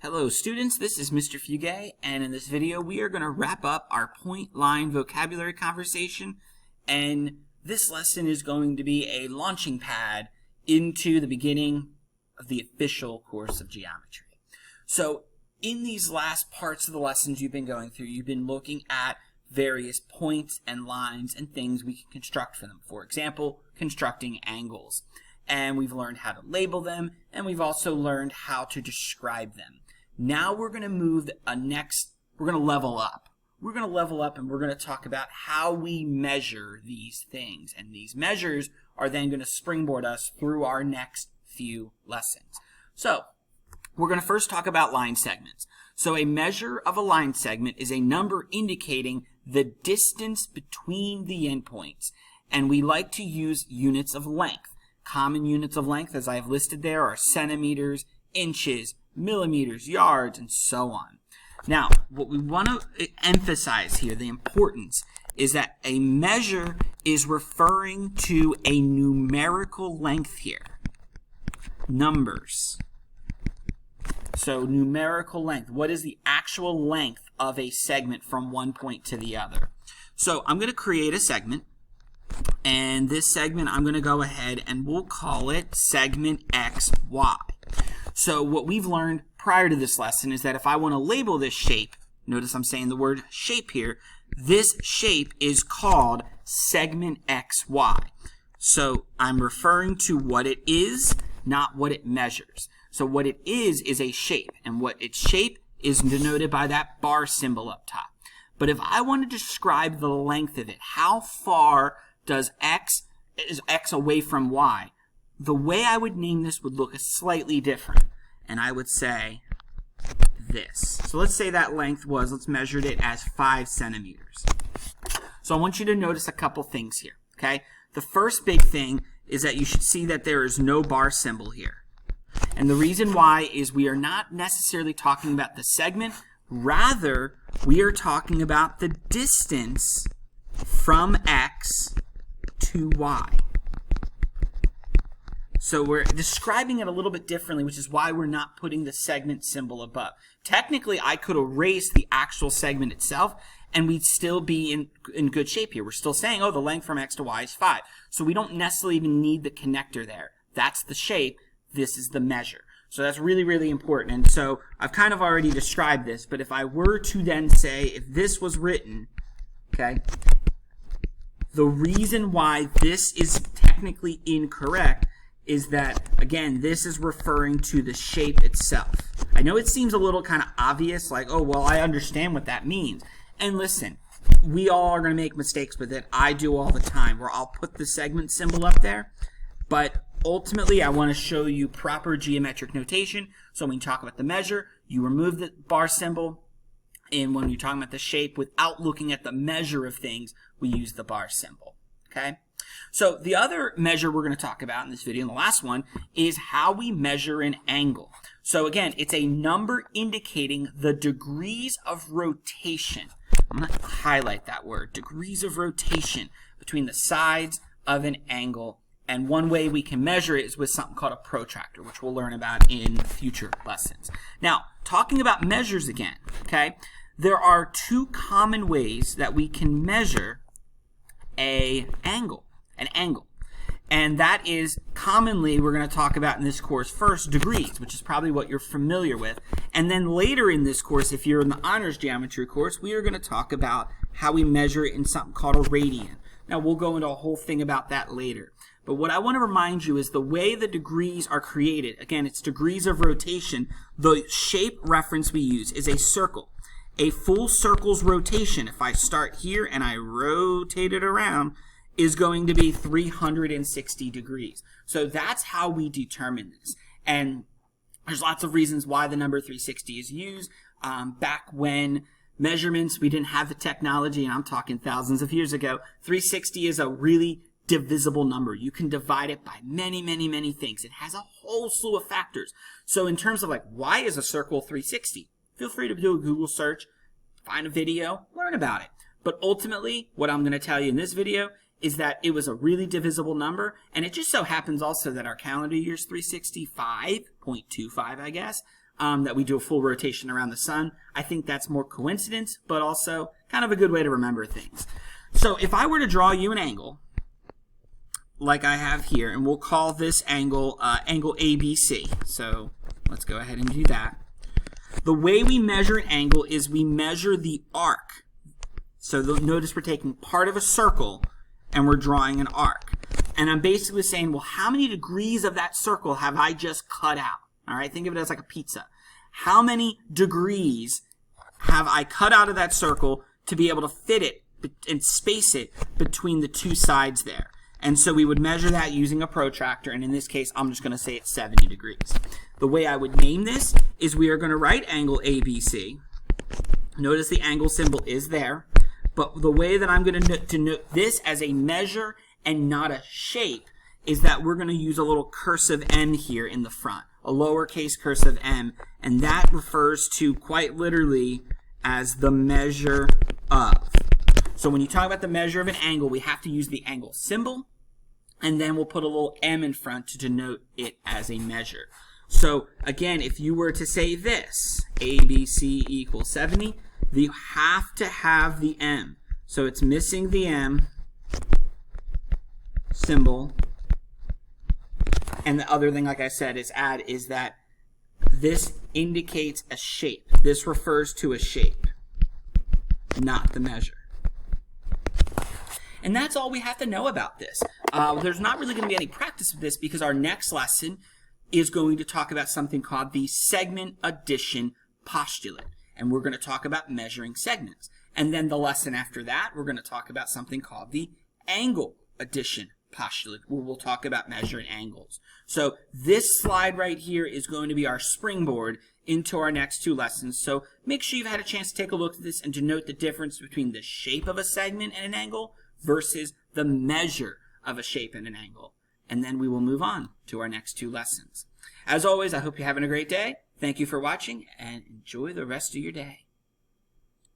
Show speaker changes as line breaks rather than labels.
Hello students, this is Mr. Fugay, and in this video we are going to wrap up our point line vocabulary conversation, and this lesson is going to be a launching pad into the beginning of the official course of geometry. So in these last parts of the lessons you've been going through, you've been looking at various points and lines and things we can construct for them. For example, constructing angles. And we've learned how to label them, and we've also learned how to describe them. Now we're going to move we're going to level up. We're going to level up and we're going to talk about how we measure these things. And these measures are then going to springboard us through our next few lessons. So, we're going to first talk about line segments. So a measure of a line segment is a number indicating the distance between the endpoints. And we like to use units of length. Common units of length, as I have listed there, are centimeters, inches, millimeters, yards, and so on. Now, what we want to emphasize here, the importance, is that a measure is referring to a numerical length here. Numbers. So, numerical length. What is the actual length of a segment from one point to the other? So, I'm going to create a segment. And this segment, I'm going to go ahead and we'll call it segment XY. So what we've learned prior to this lesson is that if I want to label this shape, notice I'm saying the word shape here, this shape is called segment XY. So I'm referring to what it is, not what it measures. So what it is a shape, and what its shape is denoted by that bar symbol up top. But if I want to describe the length of it, how far is X away from Y? The way I would name this would look slightly different. And I would say this. So let's say that length was, let's measure it as 5 centimeters. So I want you to notice a couple things here, okay? The first big thing is that you should see that there is no bar symbol here. And the reason why is we are not necessarily talking about the segment, rather we are talking about the distance from X to Y. So we're describing it a little bit differently, which is why we're not putting the segment symbol above. Technically, I could erase the actual segment itself, and we'd still be in good shape here. We're still saying, oh, the length from X to Y is 5. So we don't necessarily even need the connector there. That's the shape. This is the measure. So that's really, really important. And so I've kind of already described this, but if I were to then say, if this was written, okay, the reason why this is technically incorrect is that, again, this is referring to the shape itself. I know it seems a little kind of obvious, like, oh, well, I understand what that means. And listen, we all are going to make mistakes with it. I do all the time, where I'll put the segment symbol up there. But ultimately, I want to show you proper geometric notation. So when you talk about the measure, you remove the bar symbol. And when you're talking about the shape, without looking at the measure of things, we use the bar symbol. Okay? So the other measure we're going to talk about in this video, and the last one, is how we measure an angle. So again, it's a number indicating the degrees of rotation. I'm going to highlight that word, degrees of rotation between the sides of an angle. And one way we can measure it is with something called a protractor, which we'll learn about in future lessons. Now, talking about measures again, okay, there are two common ways that we can measure an angle. And that is commonly, we're going to talk about in this course first, degrees, which is probably what you're familiar with. And then later in this course, if you're in the honors geometry course, we are going to talk about how we measure it in something called a radian. Now, we'll go into a whole thing about that later. But what I want to remind you is the way the degrees are created, again, it's degrees of rotation. The shape reference we use is a circle. A full circle's rotation, if I start here and I rotate it around, is going to be 360 degrees. So that's how we determine this. And there's lots of reasons why the number 360 is used. Back when measurements, we didn't have the technology, and I'm talking thousands of years ago, 360 is a really divisible number. You can divide it by many, many, many things. It has a whole slew of factors. So in terms of like, why is a circle 360? Feel free to do a Google search, find a video, learn about it. But ultimately, what I'm going to tell you in this video is that it was a really divisible number, and it just so happens also that our calendar year is 365.25, I guess, that we do a full rotation around the sun. I think that's more coincidence, but also kind of a good way to remember things. So if I were to draw you an angle, like I have here, and we'll call this angle angle ABC. So let's go ahead and do that. The way we measure an angle is we measure the arc. So notice we're taking part of a circle and we're drawing an arc. And I'm basically saying, well, how many degrees of that circle have I just cut out? All right, think of it as like a pizza. How many degrees have I cut out of that circle to be able to fit it and space it between the two sides there? And so we would measure that using a protractor, and in this case, I'm just going to say it's 70 degrees. The way I would name this is we are going to write angle ABC. Notice the angle symbol is there, but the way that I'm going to denote this as a measure and not a shape is that we're going to use a little cursive M here in the front, a lowercase cursive m, and that refers to quite literally as the measure of. So when you talk about the measure of an angle, we have to use the angle symbol, and then we'll put a little m in front to denote it as a measure. So again, if you were to say this, ABC equals 70, you have to have the m. So it's missing the m symbol. And the other thing, like I said, is that this indicates a shape. This refers to a shape, not the measure. And that's all we have to know about this. There's not really going to be any practice with this because our next lesson is going to talk about something called the segment addition postulate. And we're going to talk about measuring segments. And then the lesson after that, we're going to talk about something called the angle addition postulate, where we'll talk about measuring angles. So this slide right here is going to be our springboard into our next two lessons. So make sure you've had a chance to take a look at this and to note the difference between the shape of a segment and an angle versus the measure of a shape and an angle. And then we will move on to our next two lessons. As always, I hope you're having a great day. Thank you for watching and enjoy the rest of your day.